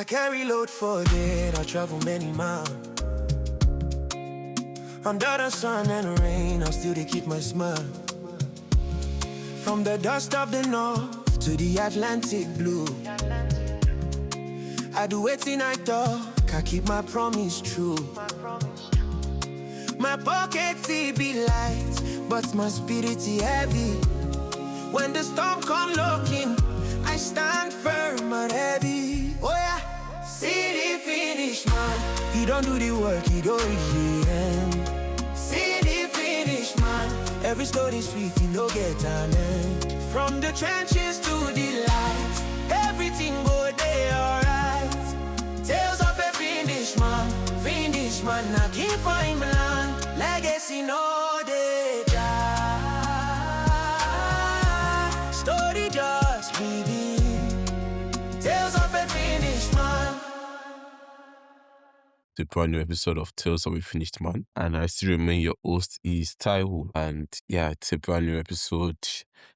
I carry load for dead, I travel many miles. Under the sun and rain, I'll still keep my smile. From the dust of the north to the Atlantic blue, I do it in I talk, I keep my promise true. My pockets be light, but my spirit heavy. When the storm come looking, I stand firm and heavy. Oh yeah, see the finish, man. He don't do the work, he don't reach the end. See the finish, man. Every story sweet, he no get an end. From the trenches to the light, everything go there alright. Tales of a finish, man. Finish, man, I keep for him land. Legacy no they die. Story just begin. Tales of a finished man. The brand new episode of Tales of a Finished Man, and I still remain your host is Taiwo, and yeah, it's a brand new episode.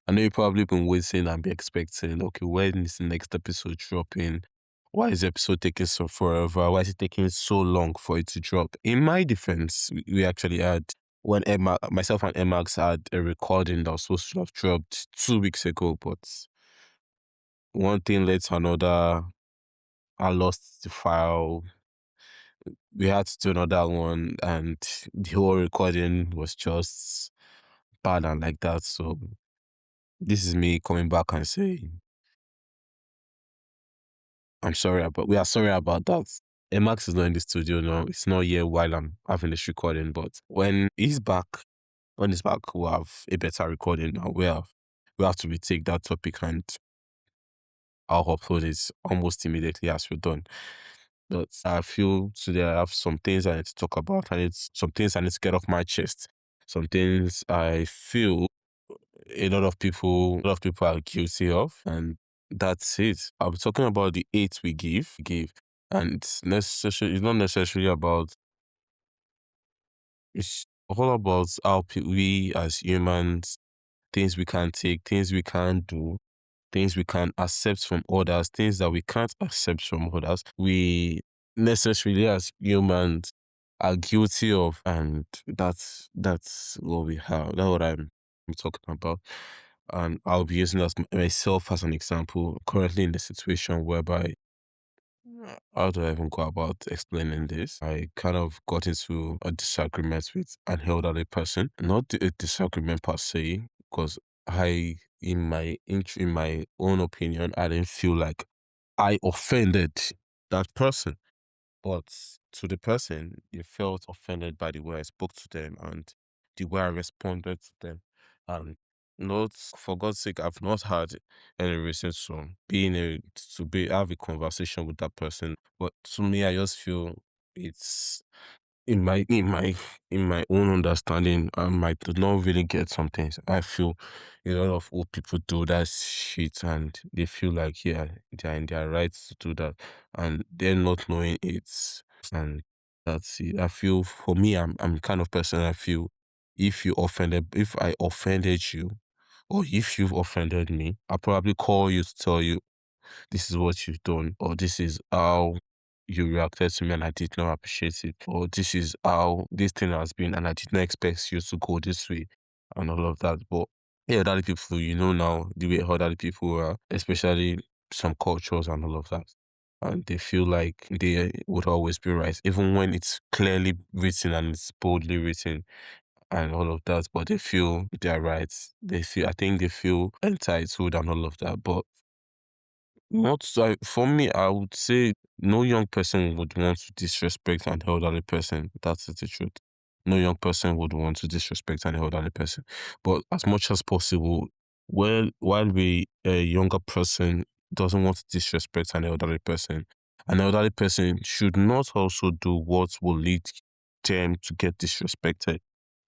I know you've probably been waiting and be expecting, okay, when is the next episode dropping? Why is the episode taking so forever? Why is it taking so long for it to drop? In my defense, we actually had, when myself and Emax had a recording that was supposed to have dropped 2 weeks ago, but one thing led to another. I lost the file. We had to do another one, and the whole recording was just bad and like that. So this is me coming back and saying, we are sorry about that. Emax is not in the studio now. It's not here while I'm having this recording, but when he's back, we'll have a better recording now. We have to retake that topic, and I'll upload it almost immediately as we're done. But I feel today I have some things I need to talk about. Some things I need to get off my chest. Some things I feel a lot of people are guilty of, and that's it. I'll be talking about the hate we give, and it's not necessarily about. It's all about how we as humans, things we can take, things we can't do, things we can accept from others, things that we can't accept from others. We necessarily as humans are guilty of, and that's what we have. That's what I'm talking about. And I'll be using myself as an example. Currently in the situation whereby, how do I even go about explaining this? I kind of got into a disagreement with an elderly person. Not a disagreement per se, because in my own opinion, I didn't feel like I offended that person. But to the person, they felt offended by the way I spoke to them and the way I responded to them. And not, for God's sake, I've not had any reason to have a conversation with that person. But to me, I just feel it's in my own understanding, I might not really get some things. I feel a lot of old people do that shit, and they feel like, yeah, they're in their rights to do that, and they're not knowing it. And that's it. I feel, for me, I'm the kind of person, I feel, if I offended you, or if you've offended me, I'll probably call you to tell you this is what you've done, or this is how you reacted to me and I did not appreciate it, or this is how this thing has been and I did not expect you to go this way, and all of that. But yeah, other people, now the way other people are, especially some cultures and all of that. And they feel like they would always be right, even when it's clearly written and it's boldly written and all of that. But they feel they're right. I think they feel entitled and all of that. But not so, for me, I would say no young person would want to disrespect an elderly person. That's the truth. No young person would want to disrespect an elderly person. But as much as possible, while a younger person doesn't want to disrespect an elderly person should not also do what will lead them to get disrespected.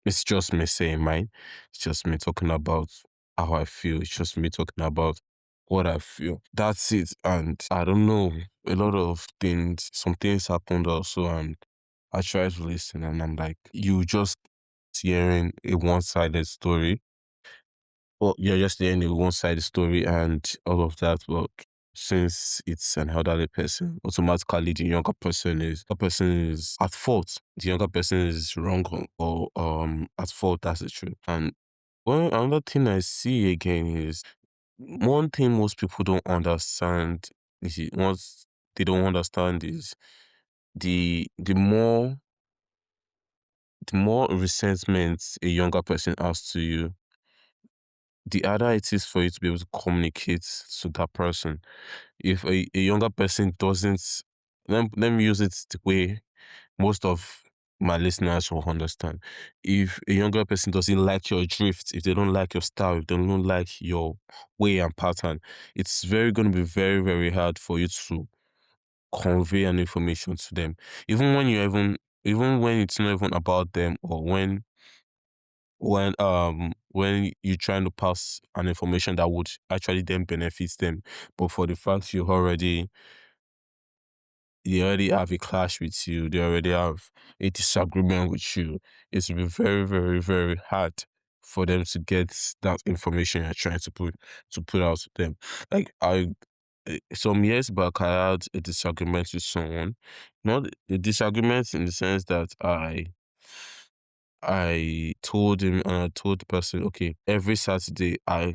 It's just me saying mine. It's just me talking about how I feel. It's just me talking about what I feel. That's it. And I don't know, some things happened also, and I tried to listen, and I'm like, you just hearing a one-sided story. Well, you're just hearing a one-sided story and all of that. But since it's an elderly person, automatically the younger person is at fault. The younger person is wrong or at fault. That's the truth. And well, another thing I see again is one thing most people don't understand once they don't understand is the more resentment a younger person has to you, the harder it is for you to be able to communicate to that person. If a younger person doesn't, let me use it the way most of my listeners will understand. If a younger person doesn't like your drift, if they don't like your style, if they don't like your way and pattern, it's going to be very, very hard for you to convey an information to them. Even when it's not even about them, or when you're trying to pass an information that would actually then benefit them, but for the fact they already have a clash with you, they already have a disagreement with you, it will be very, very, very hard for them to get that information you're trying to put out to them. Like some years back, I had a disagreement with someone. Not a disagreement in the sense that I told him, and I told the person, okay, every Saturday I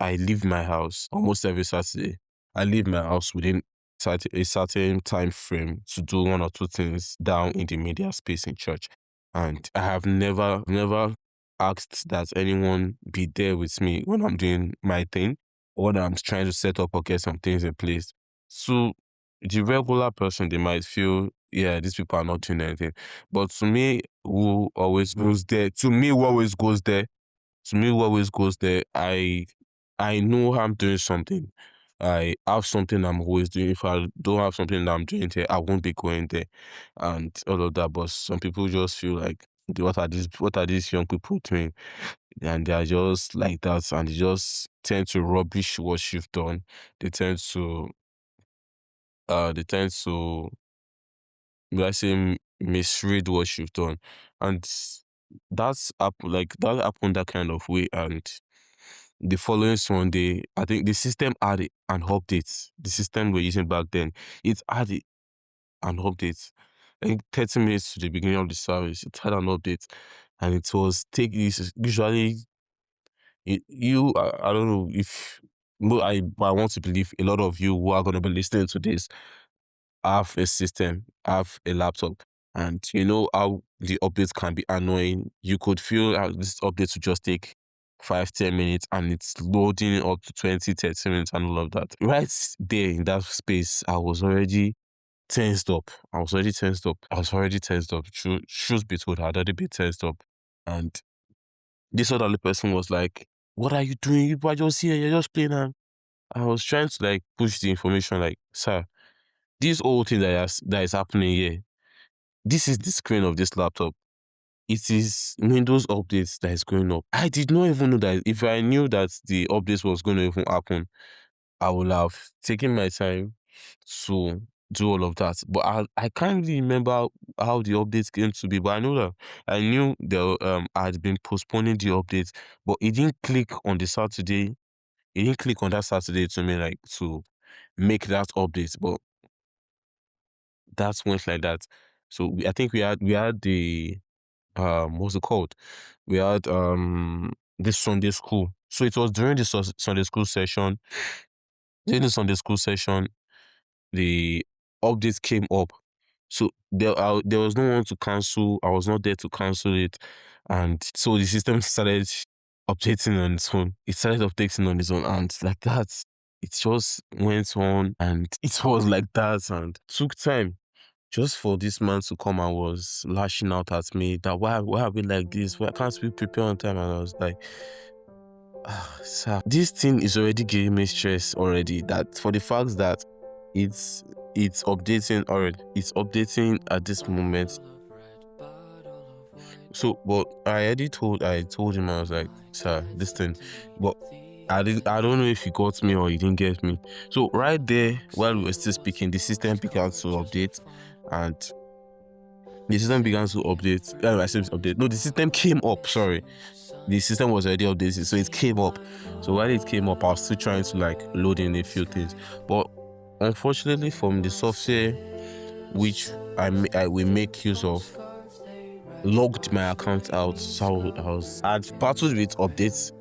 leave my house. Almost every Saturday, I leave my house within a certain time frame to do one or two things down in the media space in church. And I have never asked that anyone be there with me when I'm doing my thing, or when I'm trying to set up or get some things in place. So the regular person, they might feel, yeah, these people are not doing anything. But to me, who always goes there, I know I'm doing something. I have something I'm always doing. If I don't have something that I'm doing there, I won't be going there, and all of that. But some people just feel like, what are these young people doing? And they are just like that, and they just tend to rubbish what you've done. They tend to they tend to let's say misread what you've done. And that happened that kind of way. And the following Sunday, I think the system had an update. The system we're using back then, it had an update. I think 30 minutes to the beginning of the service, it had an update. And it was take this usually I don't know if no, I want to believe a lot of you who are gonna be listening to this have a system, have a laptop, and you know how the updates can be annoying. You could feel how this update would just take 5-10 minutes, and it's loading up to 20-30 minutes and all of that. Right there in that space, I was already tensed up. Truth be told, I had already been tensed up. And this other person was like, "What are you doing? You are just here, you're just playing." And I was trying to like push the information, like, "Sir, this whole thing that is happening here, this is the screen of this laptop. It is Windows updates that is going up." I did not even know that. If I knew that the updates was going to even happen, I would have taken my time to do all of that. But I can't really remember how the updates came to be. But I know that I knew I had been postponing the updates, but it didn't click on the Saturday. It didn't click on that Saturday to me, like, to make that update. But that went like that. So I think we had the what's it called? We had this Sunday school. So it was during the Sunday school session. During the Sunday school session, the updates came up. So there was no one to cancel. I was not there to cancel it, and so the system started updating on its own. It started updating on its own, and like that, it just went on, and it was like that, and took time just for this man to come and was lashing out at me that why are we like this? Why can't we prepare on time? And I was like, sir, this thing is already giving me stress already. That for the fact that it's updating already. It's updating at this moment. So, but I told him, I was like, sir, this thing, but I don't know if he got me or he didn't get me. So right there, while we were still speaking, the system began to update, and the system began to update. I said update. No, the system came up. Sorry, the system was already updated, so it came up. So while it came up, I was still trying to like load in a few things. But Unfortunately, from the software which I will make use of, logged my account out. So I'd battled with updates.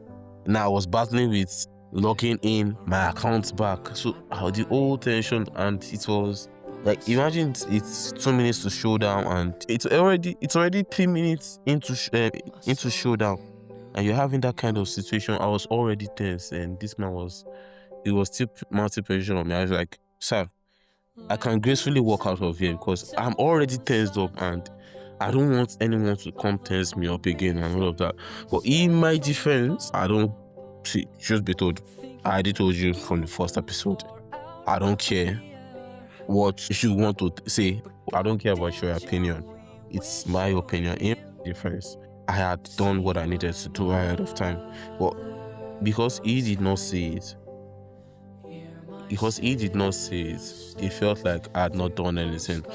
Now I was battling with logging in my account back. So the whole tension, and it was like, imagine it's 2 minutes to showdown, and it's already 3 minutes into showdown, and you're having that kind of situation. I was already tense, and this man was still mounting pressure on me. I was like, sir, I can gracefully walk out of here because I'm already tensed up, and I don't want anyone to come tense me up again and all of that. But in my defense, I don't see, just be told. I already told you from the first episode. I don't care what you want to say. I don't care about your opinion. It's my opinion. In my defense, I had done what I needed to do ahead of time. But because he did not say it, it felt like I had not done anything.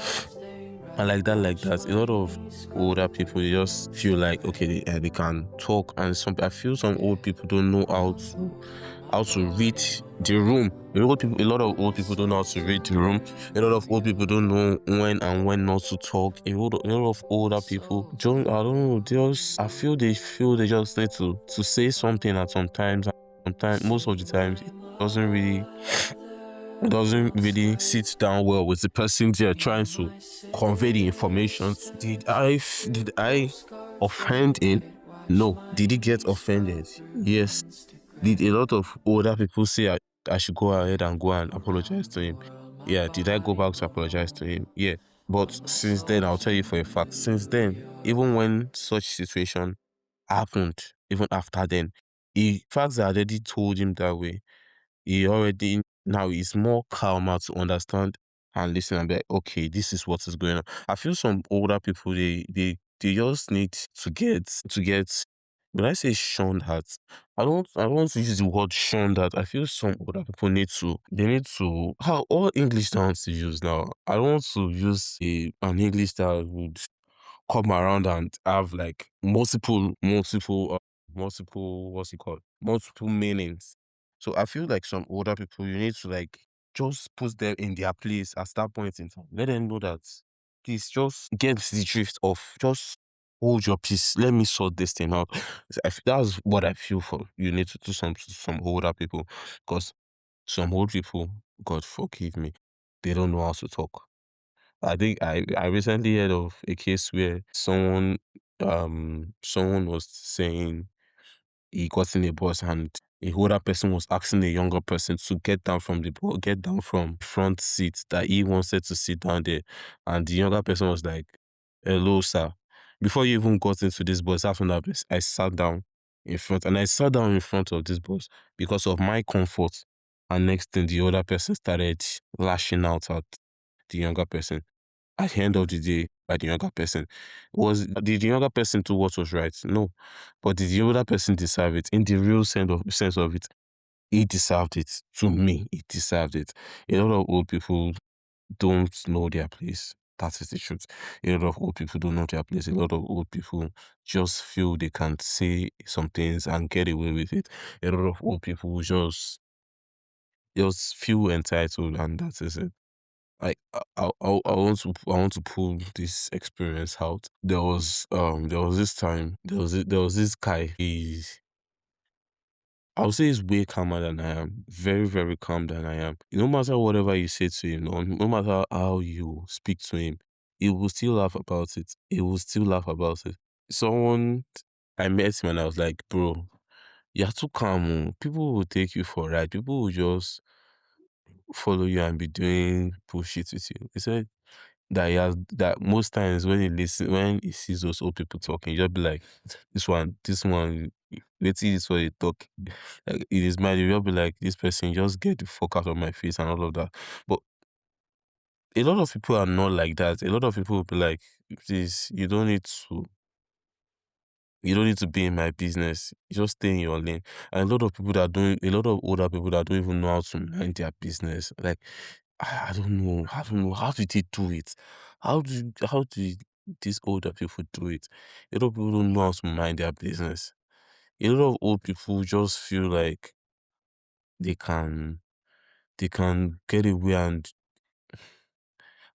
And like that, a lot of older people, they just feel like, okay, they can talk, and I feel some old people don't know how to read the room. A lot of old people don't know how to read the room. A lot of old people don't know when not to talk. A lot of older people don't, I don't know, I feel they just need to say something at sometimes. Sometimes, most of the times, it doesn't really sit down well with the person they're trying to convey the information. Did I offend him? No. Did he get offended? Yes. Did a lot of older people say I should go ahead and go and apologize to him? Yeah. Did I go back to apologize to him? Yeah. But since then, I'll tell you for a fact, since then, even when such situation happened, even after then, facts I already told him that way, he already now is more calmer to understand and listen and be like, okay, this is what is going on. I feel some older people, they just need to get when I say shunned at, I don't want to use the word shunned at. I feel some older people need to how all English sounds to use now. I don't want to use an English that would come around and have like multiple, what's it called? Multiple meanings. So I feel like some older people, you need to like just put them in their place at that point in time. Let them know that, please just get the drift of, just hold your peace. Let me sort this thing out. That's what I feel for. You need to do some older people, because some old people, God forgive me, they don't know how to talk. I think I recently heard of a case where someone was saying he got in a bus, and a older person was asking a younger person to get down from front seat that he wanted to sit down there, and the younger person was like, "Hello, sir. Before you even got into this bus, that's when I sat down in front, and I sat down in front of this bus because of my comfort." And next thing, the older person started lashing out at the younger person. At the end of the day, by the younger person, did the younger person do what was right? No. But did the older person deserve it? In the real sense of it, he deserved it. To me, he deserved it. A lot of old people don't know their place. That is the truth. A lot of old people don't know their place. A lot of old people just feel they can say some things and get away with it. A lot of old people just feel entitled, and that is it. I want to pull this experience out. There was this time, there was this guy. I would say he's way calmer than I am. Very, very calm than I am. No matter whatever you say to him, no matter how you speak to him, he will still laugh about it. He will still laugh about it. Someone I met him, and I was like, bro, you're too calm. Oh. People will take you for a ride. People will just follow you and be doing bullshit with you. He said that most times when he sees those old people talking, he just be like, this one, let's see this way they talk. Like, in his mind, he'll just be like, this person, just get the fuck out of my face and all of that. But a lot of people are not like that. A lot of people will be like, please, you don't need to be in my business. You just stay in your lane. And a lot of older people that don't even know how to mind their business. Like, I don't know. I don't know. How did they do it? How do these older people do it? A lot of people don't know how to mind their business. A lot of old people just feel like they can they can get away and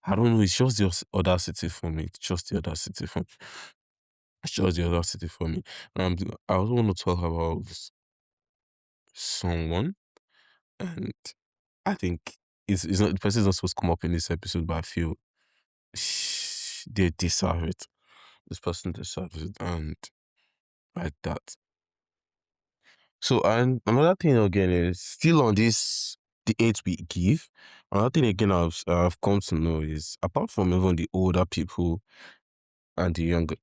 I don't know, it's just the audacity for me. It's just the audacity for me. It's just the audacity for me. I also want to talk about someone, and I think it's not the person is not supposed to come up in this episode, but I feel they deserve it. This person deserves it, and like that. So, and another thing again is still on this the age we give. Another thing again I've come to know is apart from even the older people and the younger,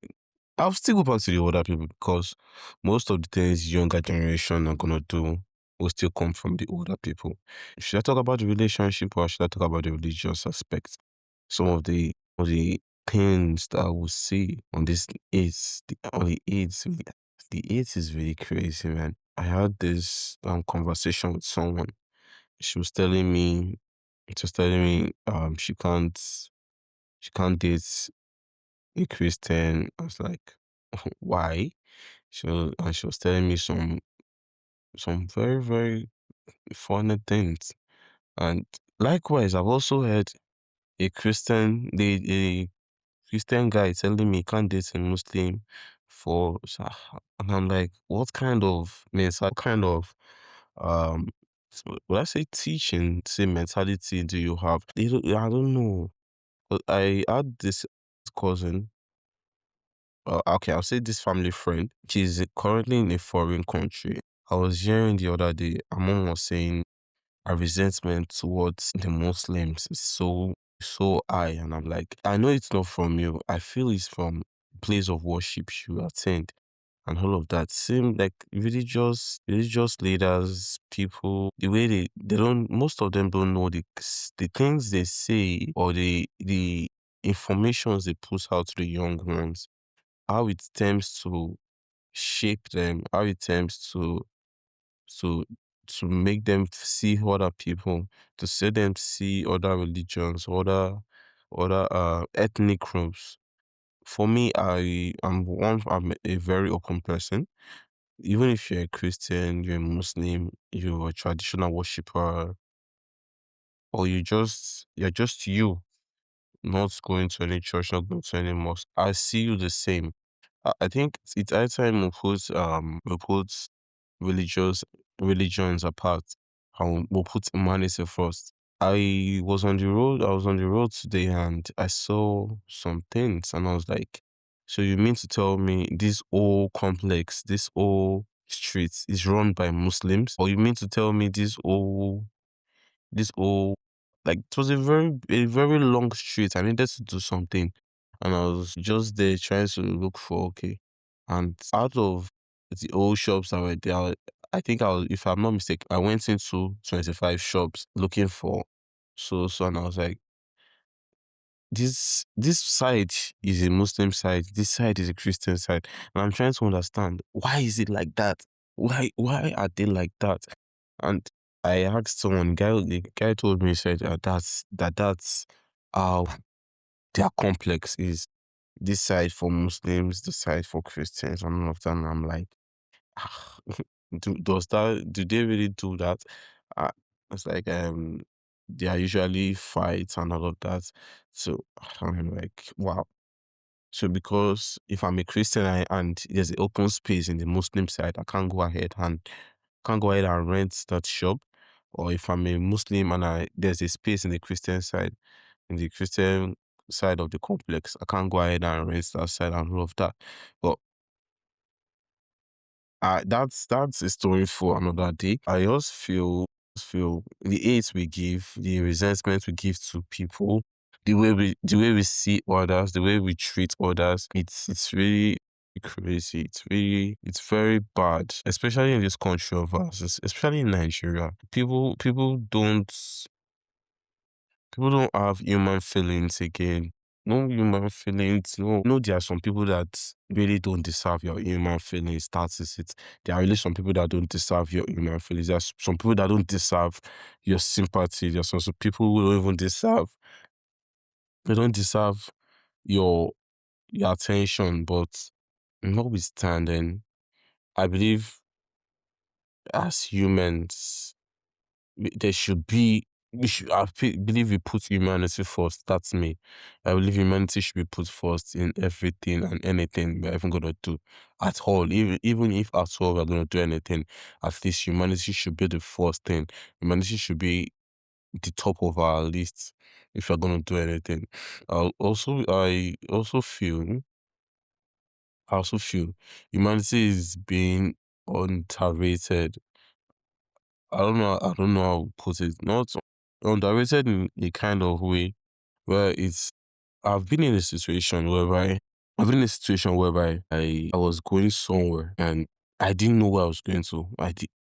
I'll still go back to the older people because most of the things younger generation are gonna do will still come from the older people. Should I talk about the relationship or should I talk about the religious aspect? Some of the things that I will see on this is on the AIDS. The AIDS is really crazy, man. I had this conversation with someone. She was telling me, she can't date a Christian. I was like, why? She was telling me some very, very funny things. And likewise, I've also heard a Christian guy telling me he can't date a Muslim and I'm like, what kind of um would I say teaching, say mentality do you have? I don't know. But I had this cousin, okay, I'll say this family friend. She's currently in a foreign country. I was hearing the other day, her mom was saying her resentment towards the Muslims is so high, and I'm like, I know it's not from you. I feel it's from place of worship you attend and all of that. Seem like religious leaders, people, the way they don't most of them don't know the things they say or the informations they put out to the young ones, how it tends to shape them, how it tends to to make them see other people, to see them see other religions, other ethnic groups. For me, I'm a very open person. Even if you're a Christian, you're a Muslim, you're a traditional worshiper, or you're just you, not going to any church, not going to any mosque, I see you the same. I think it's high time we put religious religions apart and we'll put humanity first. I was on the road today and I saw some things and I was like, so you mean to tell me this whole complex, this whole street is run by Muslims? Or you mean to tell me this whole like it was a very long street. I needed to do something. And I was just there trying to look for okay. And out of the old shops that were there, I think if I'm not mistaken, I went into 25 shops looking for so and I was like, this side is a Muslim side, this side is a Christian side. And I'm trying to understand why is it like that? Why are they like that? And I asked someone, the guy told me, he said that's how their complex is. This side for Muslims, this side for Christians, and all of that. And I'm like, ah, do they really do that? Uh, it's like they are usually fights and all of that. So I'm like, wow. So because if I'm a Christian and there's an open space in the Muslim side, I can't go ahead and rent that shop. Or if I'm a Muslim and there's a space in the Christian side, in the Christian side of the complex, I can't go ahead and rent that side and all of that. But that's a story for another day. I just feel the hate we give, the resentment we give to people, the way we see others, the way we treat others, it's really crazy. It's very bad, especially in this country of ours, especially in Nigeria. People don't have human feelings again. No human feelings. No, there are some people that really don't deserve your human feelings. That is it. There are really some people that don't deserve your human feelings. There are some people that don't deserve your sympathy. There are some people who don't even deserve. They don't deserve your your attention. But notwithstanding, I believe as humans. there should be we should believe we put humanity first. That's me. I believe humanity should be put first in everything and anything we're even gonna do at all. Even if at all we're gonna do anything, at least humanity should be the first thing. Humanity should be the top of our list if you're gonna do anything. I also feel humanity is being underrated. I don't know how to put it. Not underrated in a kind of way where it's I've been in a situation whereby I was going somewhere and I didn't know where I was going to.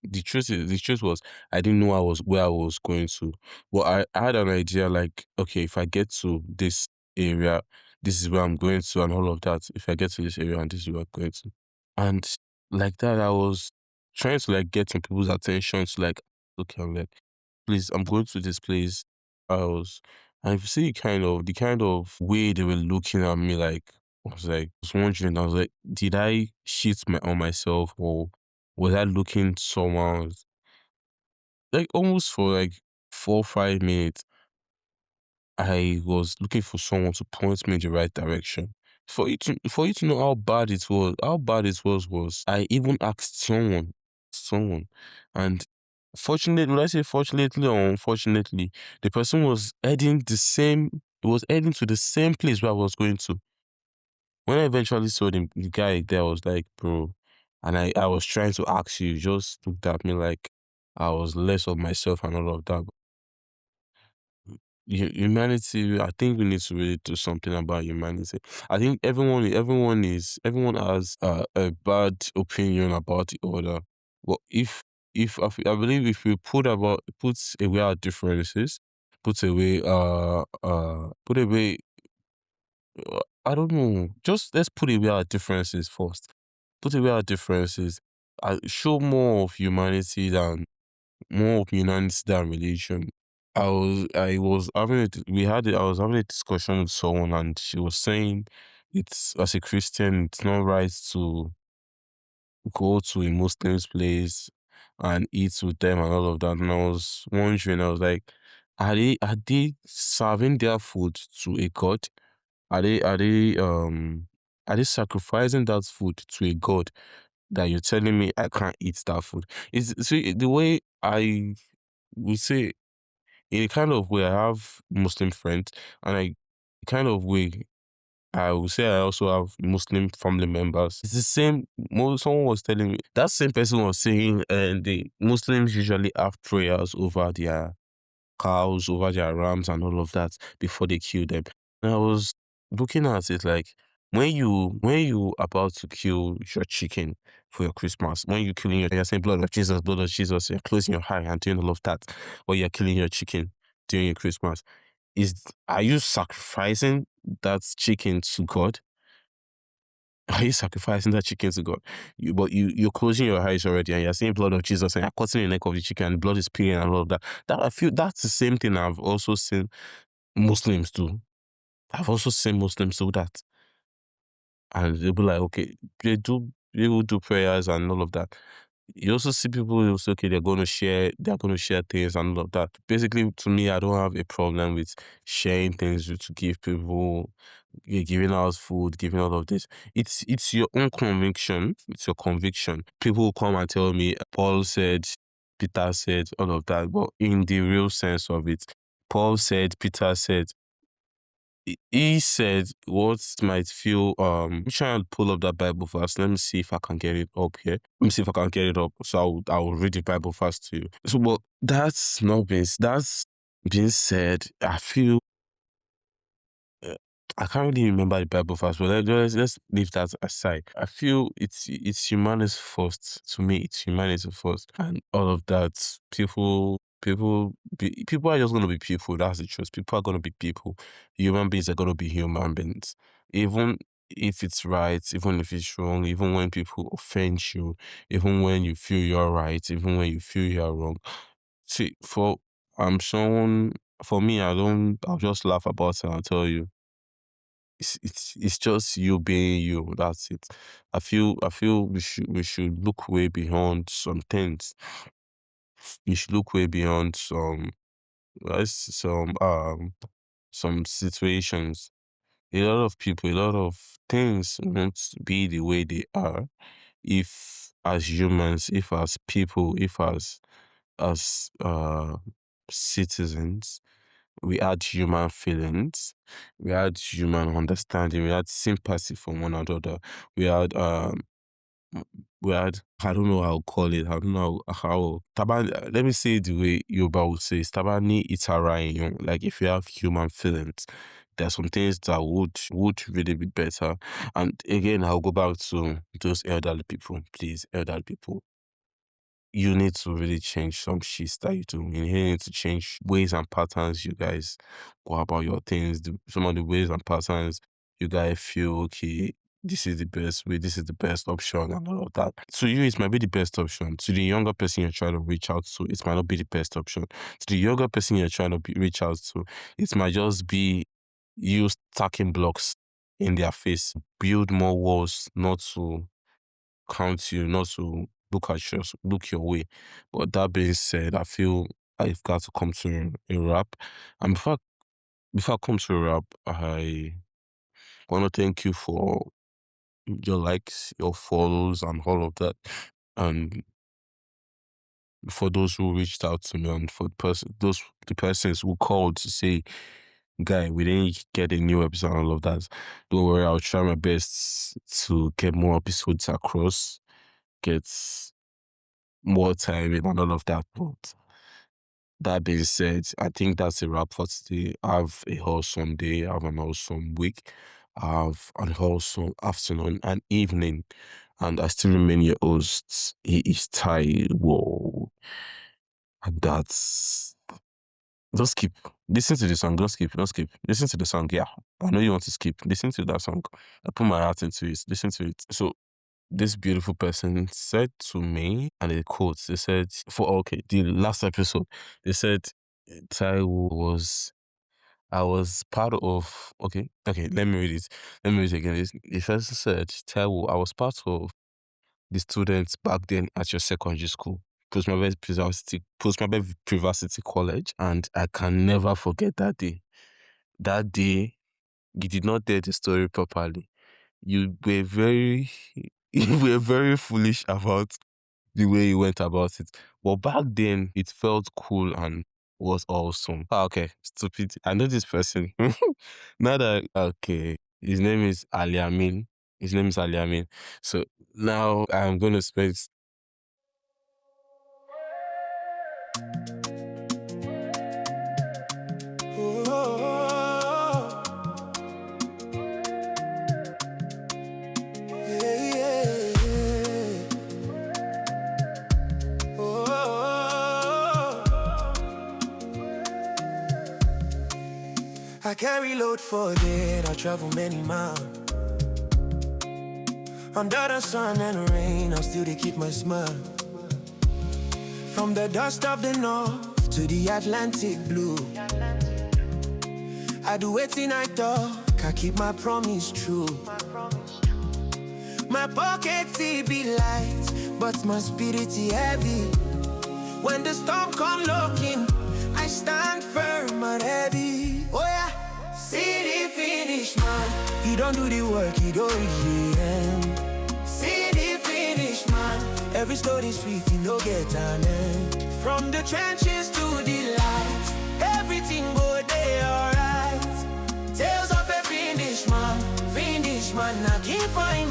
The truth was I didn't know I was where I was going to. But I had an idea like, okay, if I get to this area, this is where I'm going to and all of that. If I get to this area and this is where I'm going to. And like that, I was trying to like get some people's attention to like, okay, I'm like, please, I'm going to this place. I was, and if you see the kind of way they were looking at me, like, I was wondering, I was like, did I on myself or was I looking somewhere else? Like almost for like 4 or 5 minutes. I was looking for someone to point me in the right direction. For you to know how bad it was I even asked someone, and fortunately, will I say fortunately or unfortunately, the person was heading to the same place where I was going to. When I eventually saw the guy there, I was like, bro, and I was trying to ask you, just looked at me like I was less of myself and all of that. Humanity, I think we need to really do something about humanity. I think everyone has a bad opinion about the other. But if I believe if we put away our differences, put away I don't know, just let's put away our differences first. Put away our differences. Show more of humanity than religion. I was having I was having a discussion with someone and she was saying it's as a Christian, it's not right to go to a Muslim's place and eat with them and all of that. And I was wondering, I was like, are they serving their food to a god? Are they are they um are they sacrificing that food to a god that you're telling me I can't eat that food? It's see the way I would say in a kind of way, I have Muslim friends, and kind of way, I would say I also have Muslim family members. It's the same. Someone was telling me that same person was saying, and the Muslims usually have prayers over their cows, over their rams, and all of that before they kill them. And I was looking at it like when you about to kill your chicken for your Christmas, when you killing you're saying blood of Jesus, you're closing your eye and doing all of that, or you're killing your chicken during your Christmas. Are you sacrificing that chicken to God? Are you sacrificing that chicken to God? You're closing your eyes already and you're saying blood of Jesus and you're cutting the neck of the chicken and blood is spilling and all of that. That I feel that's the same thing I've also seen Muslims do. I've also seen Muslims do that. And they'll be like, okay, they will do prayers and all of that. You also see people who say, okay, they're gonna share things and all of that. Basically, to me, I don't have a problem with sharing things to give people, giving out food, giving all of this. It's your own conviction. It's your conviction. People will come and tell me, Paul said, Peter said, all of that. But in the real sense of it, Paul said, Peter said, he said what might feel I'm trying to pull up that Bible verse. Let me see if I can get it up here. Let me see if I can get it up. So I will read the Bible verse to you. So but that's being said, I feel uh, I can't really remember the Bible verse, but let's leave that aside. I feel it's humanity first. To me, it's humanity first, and all of that. People are just gonna be people. That's the truth. People are gonna be people. Human beings are gonna be human beings. Even if it's right, even if it's wrong, even when people offend you, even when you feel you're right, even when you feel you're wrong. See, I'm someone for me, I'll just laugh about it and I'll tell you it's just you being you. That's it. I feel we should look way beyond some things. You should look way beyond uh, some um some situations. A lot of people, a lot of things won't be the way they are if as humans, if as people, if as citizens, we had human feelings, we had human understanding, we had sympathy for one another, we had we had, I don't know how to call it, I don't know how let me say it the way Yoruba would say, Tabani itara eyan. Like if you have human feelings, there are some things that would really be better. And again, I'll go back to those elderly people, please, elderly people. You need to really change some shit that you do. You need to change ways and patterns you guys go about your things. Some of the ways and patterns you guys feel, okay, this is the best way, this is the best option, and all of that. To you, it might be the best option. To the younger person you're trying to reach out to, it might not be the best option. To the younger person you're trying to reach out to, it might just be you stacking blocks in their face. Build more walls, not to count you, not to look your way. But that being said, I feel I've got to come to a wrap. And before I come to a wrap, I want to thank you for your likes, your follows, and all of that. And for those who reached out to me, and for the persons who called to say, "Guy, we didn't get a new episode," and all of that. Don't worry, I'll try my best to get more episodes across, get more time in and all of that. But that being said, I think that's a wrap for today. Have a wholesome day, have an awesome week, have an wholesome afternoon and evening. And I still remain your host. He is Taiwo. And that's don't skip. Listen to the song. Don't skip. Listen to the song. Yeah. I know you want to skip. Listen to that song. I put my heart into it. Listen to it. So this beautiful person said to me, and it quotes, they said, the last episode, they said, Taiwo I was part of, let me read it. Let me read it again. The first said, Taiwo, I was part of the students back then at your secondary school, Postmaster Privacy College, and I can never forget that day. That day, you did not tell the story properly. You were very, you were very foolish about the way you went about it. But back then, it felt cool and was awesome. Okay, stupid. I know this person. Now that, okay, his name is Aliamin. His name is Aliamin. So now I'm going to spend. I carry load for dead, I travel many miles. Under the sun and rain, I'm still to keep my smile. From the dust of the north to the Atlantic blue, I do everything I talk, I keep my promise true. My pockets be light, but my spirit is heavy. When the storm come looking, I stand firm and heavy. Oh yeah, see the finish, man. You don't do the work, you don't reach the end. See the finish, man. Every story sweet, you no get an end. From the trenches to the light, everything go there alright. Tales of a finish, man. Finish, man, I keep finding.